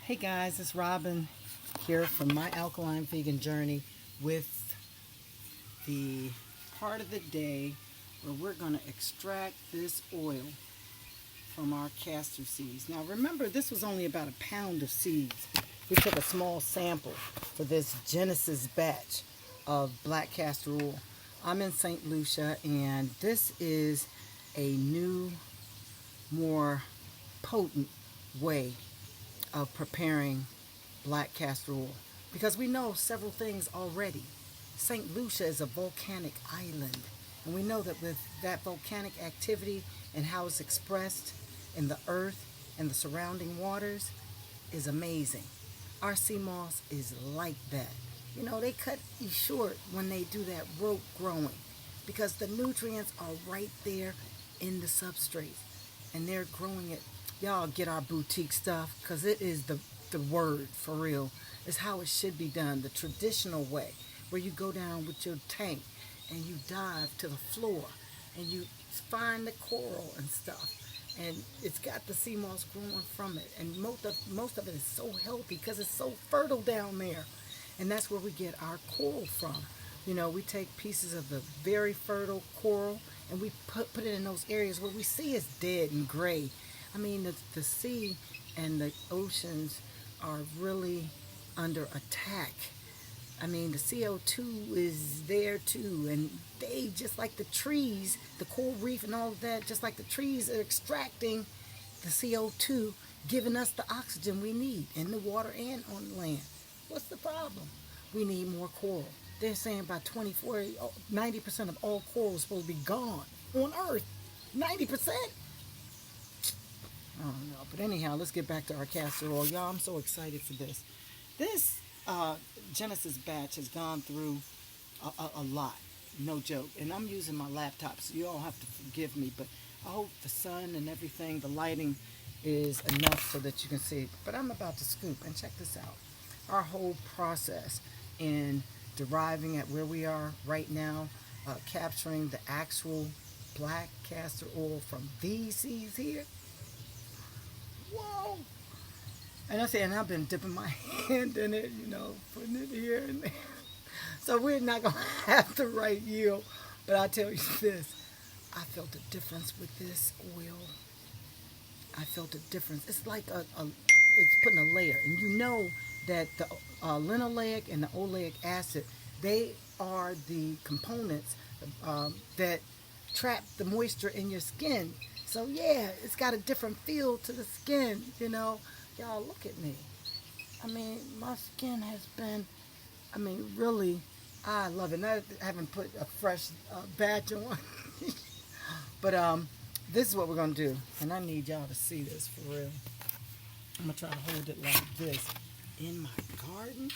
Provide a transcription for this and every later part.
Hey guys, it's Robin here from my Alkaline vegan journey with the part of the day where we're going to extract this oil from our castor seeds. Now remember, this was only about a pound of seeds. We took a small sample for this Genesis batch of black castor oil. I'm in St. Lucia, and this is a new, more potent way of preparing black castor oil, because we know several things already. St. Lucia is a volcanic island, and we know that with that volcanic activity and how it's expressed in the earth and the surrounding waters is amazing. Our sea moss is like that. You know, they cut you short when they do that rope growing, because the nutrients are right there in the substrate, and they're growing it. Y'all get our boutique stuff, because it is the word for real. It's how it should be done, the traditional way, where you go down with your tank and you dive to the floor and you find the coral and stuff, and it's got the sea moss growing from it, and most of it is so healthy because it's so fertile down there. And that's where we get our coral from. You know, we take pieces of the very fertile coral and we put it in those areas where we see it's dead and gray. I mean, the sea and the oceans are really under attack. I mean, the CO2 is there too, and they, just like the trees, the coral reef and all of that, just like the trees are extracting the CO2, giving us the oxygen we need in the water and on land. What's the problem? We need more coral. They're saying by 2040, 90% of all coral is supposed to be gone on Earth. 90%? I don't know. But anyhow, let's get back to our castor oil. Y'all, I'm so excited for this. This Genesis batch has gone through a lot. No joke. And I'm using my laptop, so you all have to forgive me. But I hope the sun and everything, the lighting is enough so that you can see it. But I'm about to scoop. And check this out. Our whole process in deriving at where we are right now, capturing the actual black castor oil from these seeds here. Whoa! And I say, and I've been dipping my hand in it, you know, putting it here and there. So we're not going to have the right yield. But I'll tell you this, I felt a difference with this oil. I felt a difference. It's like it's putting a layer. And you know that the linoleic and the oleic acid, they are the components that trap the moisture in your skin. So yeah, it's got a different feel to the skin, you know. Y'all look at me. I mean, my skin has been, really, I love it. And I haven't put a fresh batch on. But this is what we're going to do. And I need y'all to see this for real. I'm going to try to hold it like this. In my garden.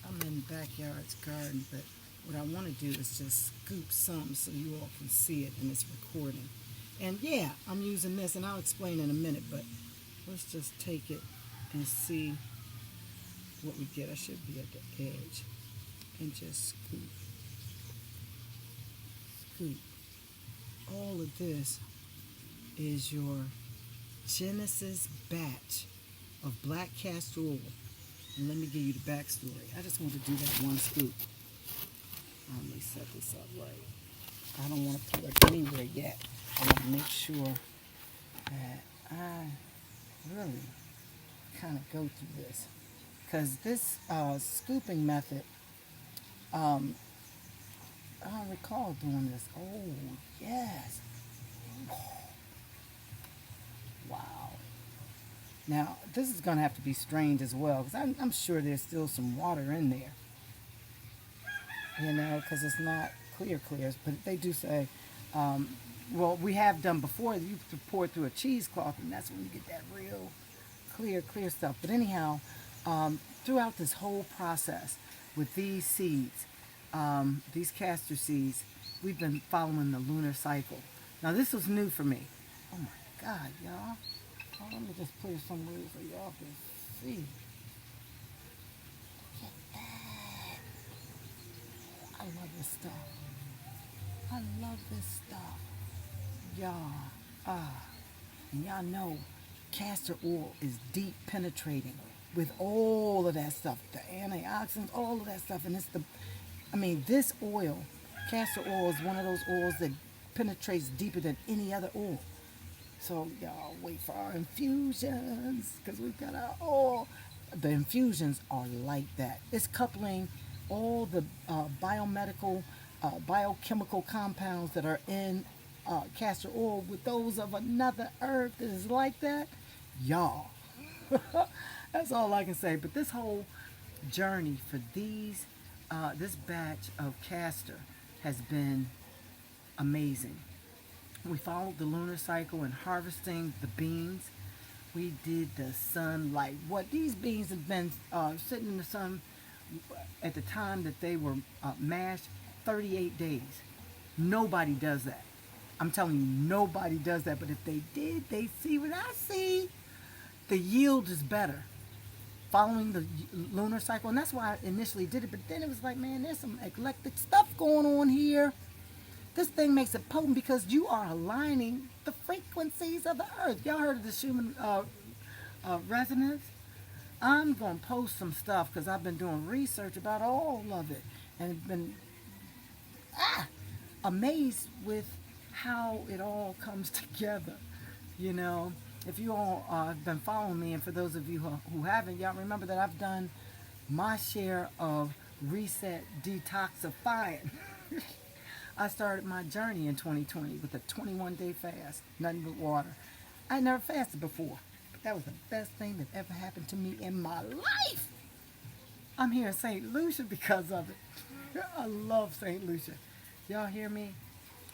I'm in the backyard's garden, but what I want to do is just scoop some so you all can see it and it's recording. And yeah, I'm using this, and I'll explain in a minute, but let's just take it and see what we get. I should be at the edge. And just scoop. Scoop. All of this is your Genesis batch of black castor oil. And let me give you the backstory. I just want to do that one scoop. Let me set this up right. I don't want to put it anywhere yet. I want to make sure that I really kind of go through this. Because this scooping method, I don't recall doing this. Oh, yes. Wow. Now, this is going to have to be strained as well, because I'm sure there's still some water in there. You know, because it's not clear. But they do say, well, we have done before, you pour it through a cheesecloth, and that's when you get that real clear stuff. But anyhow, throughout this whole process with these seeds, these castor seeds, we've been following the lunar cycle. Now, this was new for me. Oh, my God, y'all. Oh, let me just put it somewhere so y'all can see. Look at that. I love this stuff. I love this stuff. Y'all. And y'all know castor oil is deep penetrating with all of that stuff, the antioxidants, all of that stuff. And this oil, castor oil, is one of those oils that penetrates deeper than any other oil. So y'all wait for our infusions, because we've got our oil. The infusions are like that. It's coupling all the biomedical, biochemical compounds that are in castor oil with those of another herb that is like that. Y'all, that's all I can say. But this whole journey for this batch of castor has been amazing. We followed the lunar cycle in harvesting the beans. We did the sunlight. What these beans have been sitting in the sun at the time that they were mashed, 38 days. Nobody does that. I'm telling you, nobody does that. But if they did, they see what I see. The yield is better following the lunar cycle. And that's why I initially did it. But then it was like, man, there's some eclectic stuff going on here. This thing makes it potent because you are aligning the frequencies of the earth. Y'all heard of the Schumann resonance? I'm going to post some stuff because I've been doing research about all of it and been amazed with how it all comes together. You know, if you all have been following me, and for those of you who haven't, y'all remember that I've done my share of reset detoxifying. I started my journey in 2020 with a 21-day fast, nothing but water. I never fasted before, but that was the best thing that ever happened to me in my life. I'm here in St. Lucia because of it. I love St. Lucia. Y'all hear me?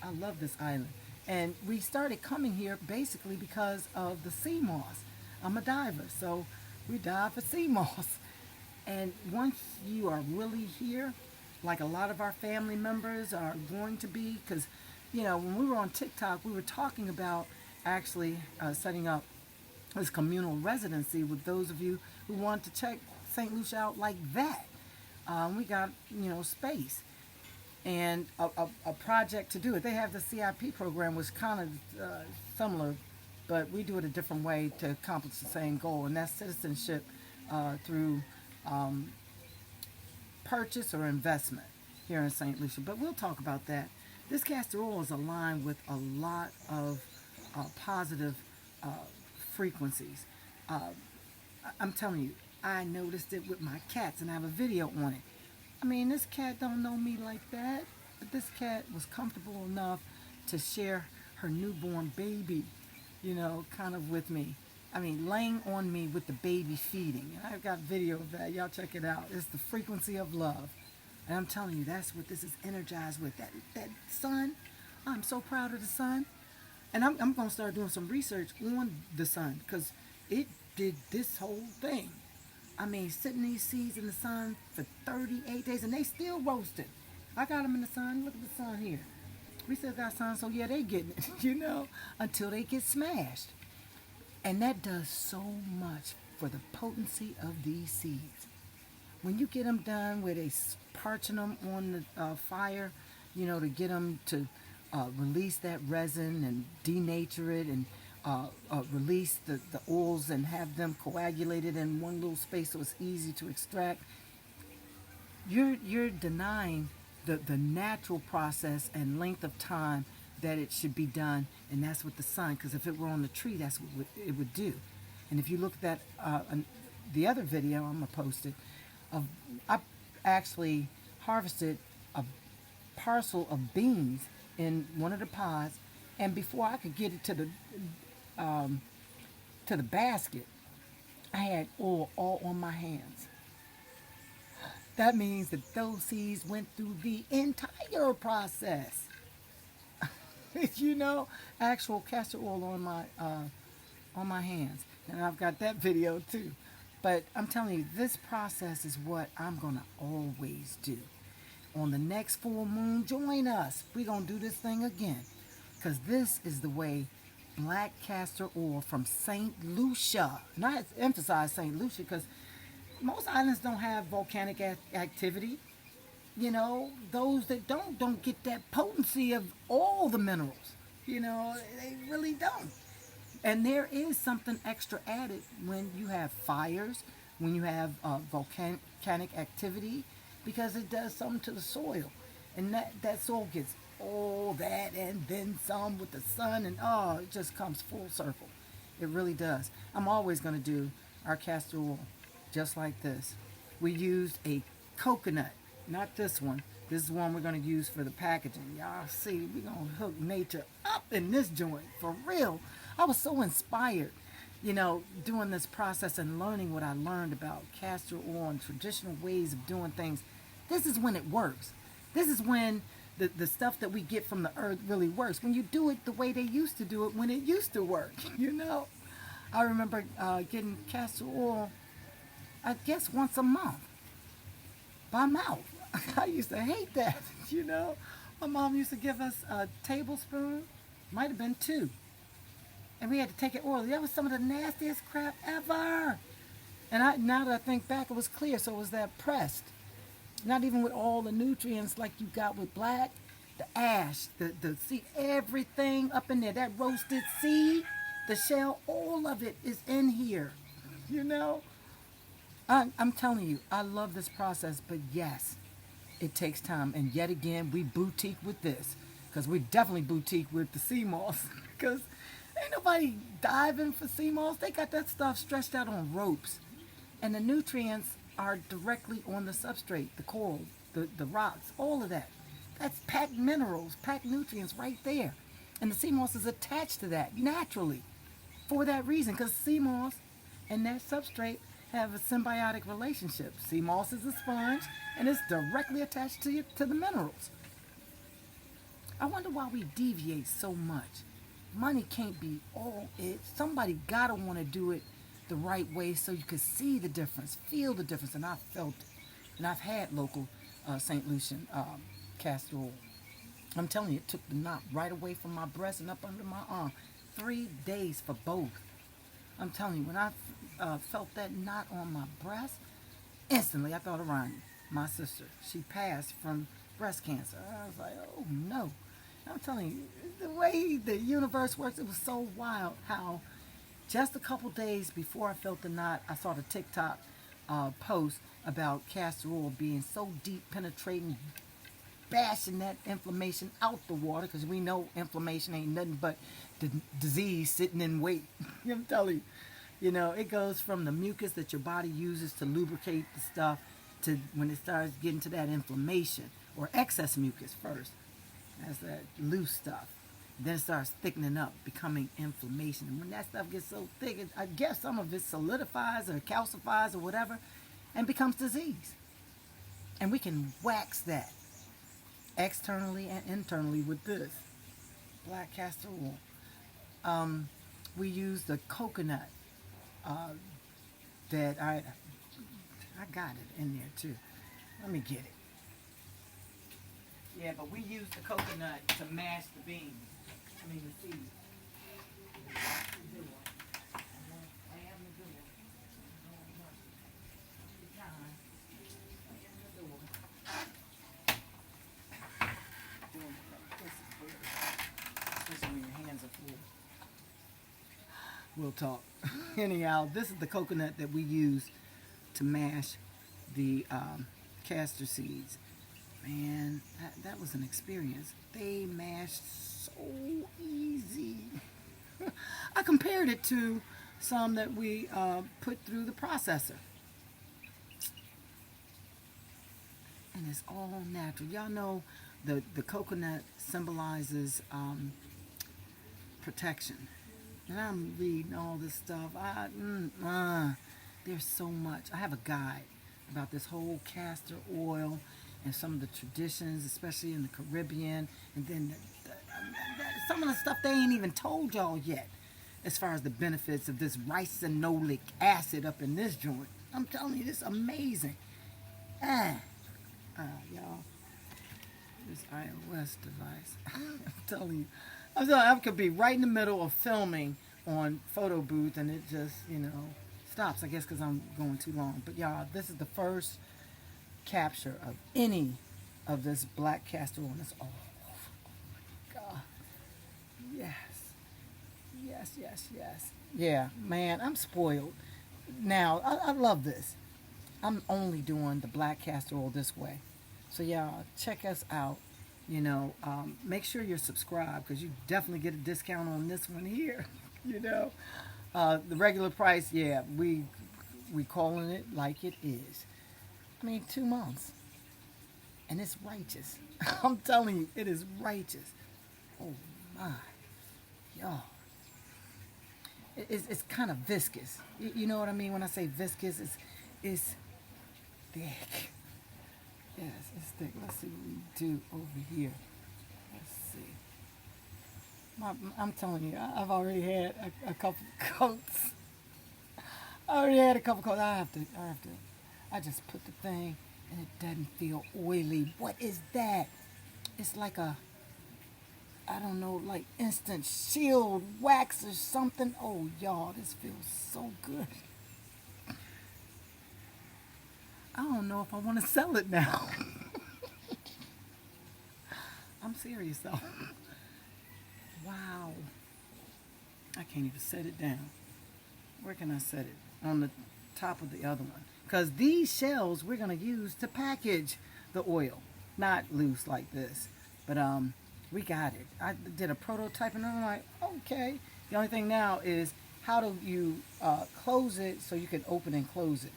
I love this island. And we started coming here basically because of the sea moss. I'm a diver, so we dive for sea moss. And once you are really here, like a lot of our family members are going to be, because, you know, when we were on TikTok, we were talking about actually setting up this communal residency with those of you who want to check St. Lucia out like that. We got, you know, space and a project to do it. They have the CIP program, which kind of similar, but we do it a different way to accomplish the same goal, and that's citizenship through purchase or investment here in St. Lucia. But we'll talk about that. This castor oil is aligned with a lot of positive frequencies. I'm telling you, I noticed it with my cats, and I have a video on it. I mean, this cat don't know me like that, but this cat was comfortable enough to share her newborn baby, you know, kind of with me. I mean, laying on me with the baby feeding. And I've got video of that. Y'all check it out. It's the frequency of love. And I'm telling you, that's what this is energized with. That sun, I'm so proud of the sun. And I'm going to start doing some research on the sun, because it did this whole thing. I mean, sitting these seeds in the sun for 38 days, and they still roasted. I got them in the sun. Look at the sun here. We still got sun, so yeah, they getting it, you know, until they get smashed. And that does so much for the potency of these seeds. When you get them done where they parching them on the fire, you know, to get them to release that resin and denature it and release the oils and have them coagulated in one little space so it's easy to extract, you're denying the natural process and length of time that it should be done, and that's with the sun, because if it were on the tree, that's what it would do. And if you look at that, the other video, I'm going to post it, I actually harvested a parcel of beans in one of the pods, and before I could get it to the basket, I had oil all on my hands. That means that those seeds went through the entire process. You know, actual castor oil on my hands, and I've got that video too. But I'm telling you, this process is what I'm gonna always do. On the next full moon, join us. We're gonna do this thing again, because this is the way black castor oil from St. Lucia. And I emphasize St. Lucia because most islands don't have volcanic activity. You know, those that don't get that potency of all the minerals. You know, they really don't. And there is something extra added when you have fires, when you have volcanic activity, because it does something to the soil. And that soil gets all that and then some with the sun, and oh, it just comes full circle. It really does. I'm always going to do our castor oil just like this. We used a coconut, not this one. This is one we're going to use for the packaging. Y'all see, we're going to hook nature up in this joint, for real. I was so inspired, doing this process and learning what I learned about castor oil and traditional ways of doing things. This is when it works. This is when the stuff that we get from the earth really works. When you do it the way they used to do it when it used to work, I remember getting castor oil, I guess, once a month by mouth. I used to hate that, My mom used to give us a tablespoon, might have been 2. And we had to take it orally. That was some of the nastiest crap ever. And now that I think back, it was clear, so it was that pressed. Not even with all the nutrients like you got with black. The ash, the seed, everything up in there. That roasted seed, the shell, all of it is in here. I'm telling you, I love this process, but yes, it takes time. And yet again, we boutique with this. Because we definitely boutique with the sea moss. Because ain't nobody diving for sea moss. They got that stuff stretched out on ropes. And the nutrients are directly on the substrate, the coral, the rocks, all of that. That's packed minerals, packed nutrients right there. And the sea moss is attached to that naturally for that reason, because sea moss and that substrate have a symbiotic relationship. Sea moss is a sponge and it's directly attached to the minerals. I wonder why we deviate so much. Money can't be all it. Somebody gotta want to do it the right way so you can see the difference, feel the difference, and I felt it. And I've had local St. Lucian castor oil. I'm telling you, it took the knot right away from my breast and up under my arm. 3 days for both. I'm telling you, when I felt that knot on my breast, instantly I thought of Ronnie, my sister. She passed from breast cancer. I was like, oh no. I'm telling you, the way the universe works, it was so wild how just a couple days before I felt the knot, I saw the TikTok post about castor oil being so deep, penetrating, bashing that inflammation out the water, because we know inflammation ain't nothing but the disease sitting in wait. I'm telling you, it goes from the mucus that your body uses to lubricate the stuff to when it starts getting to that inflammation or excess mucus first. That's that loose stuff. Then it starts thickening up, becoming inflammation. And when that stuff gets so thick, I guess some of it solidifies or calcifies or whatever and becomes disease. And we can wax that externally and internally with this black castor oil. We use the coconut that I got it in there too. Let me get it. Yeah, but we use the coconut to mash the beans. The seeds. Especially when your hands are full. We'll talk. Anyhow, this is the coconut that we use to mash the castor seeds. Man, that was an experience. They mashed so easy. I compared it to some that we put through the processor. And it's all natural. Y'all know the coconut symbolizes protection. And I'm reading all this stuff. There's so much. I have a guide about this whole castor oil and some of the traditions, especially in the Caribbean, and then some of the stuff they ain't even told y'all yet, as far as the benefits of this ricinoleic acid up in this joint. I'm telling you, it's amazing. Y'all, this iOS device. I'm telling you, I could be right in the middle of filming on photo booth, and it just, stops. I guess because I'm going too long. But y'all, this is the first capture of any of this black castor oil. It's all over. Oh my God. Yes. Yes, yes, yes. Yeah, man, I'm spoiled. Now, I love this. I'm only doing the black castor oil this way. So, y'all, check us out. Make sure you're subscribed because you definitely get a discount on this one here. you know, the regular price, yeah, we calling it like it is. I mean, 2 months, and it's righteous. I'm telling you, it is righteous. Oh my, y'all. It's kind of viscous. You know what I mean when I say viscous? It's thick. Yes, it's thick. Let's see what we do over here. Let's see. I'm telling you, I've already had a couple coats. I already had a couple coats. I just put the thing and it doesn't feel oily. What is that? It's like I don't know, like instant shield wax or something. Oh, y'all, this feels so good. I don't know if I want to sell it now. I'm serious though. Wow. I can't even set it down. Where can I set it? On the top of the other one. Because these shells we're going to use to package the oil. Not loose like this. But we got it. I did a prototype and I'm like, okay. The only thing now is how do you close it so you can open and close it.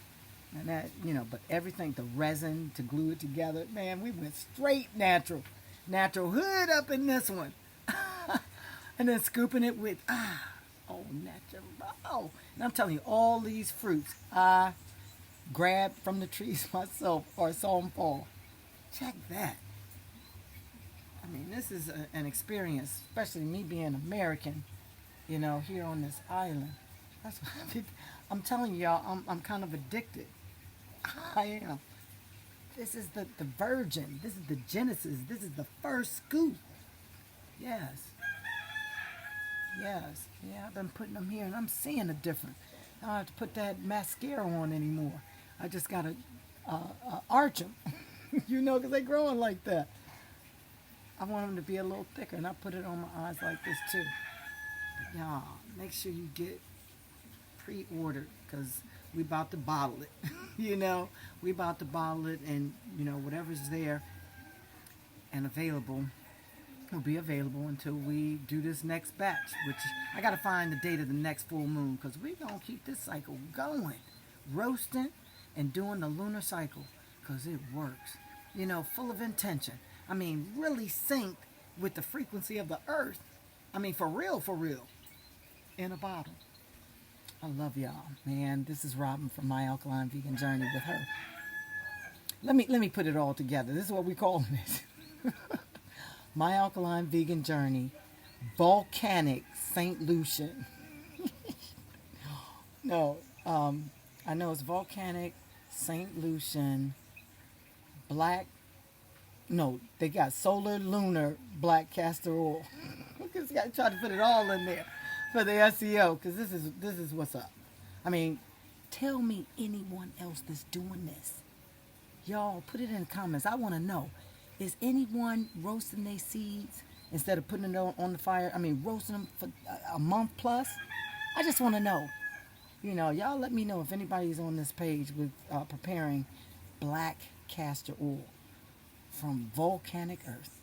And that, but everything, the resin to glue it together, man, we went straight natural. Natural hood up in this one. And then scooping it with, natural. And I'm telling you, all these fruits I grabbed from the trees myself or saw them fall. Check that. I mean, this is an experience, especially me being American, here on this island. That's what I'm telling y'all, I'm kind of addicted. I am. This is the virgin. This is the genesis. This is the first scoop. Yes. Yes. Yeah, I've been putting them here and I'm seeing a difference. I don't have to put that mascara on anymore. I just got to arch them, because they're growing like that. I want them to be a little thicker and I put it on my eyes like this too. But y'all, make sure you get pre-ordered because we about to bottle it. We about to bottle it and, whatever's there and available will be available until we do this next batch, which I got to find the date of the next full moon because we're going to keep this cycle going, roasting and doing the lunar cycle because it works, full of intention. I mean, really synced with the frequency of the earth. I mean, for real, in a bottle. I love y'all, man. This is Robin from My Alkaline Vegan Journey with her. Let me put it all together. This is what we calling it. My Alkaline Vegan Journey, Volcanic St. Lucian. No, I know it's Volcanic St. Lucian, black. No, they got solar lunar black castor oil. Because I try to put it all in there for the SEO. Because this is what's up. I mean, tell me anyone else that's doing this. Y'all, put it in the comments. I want to know. Is anyone roasting their seeds instead of putting it on the fire? I mean, roasting them for a month plus? I just want to know. Y'all let me know if anybody's on this page with preparing black castor oil from volcanic earth.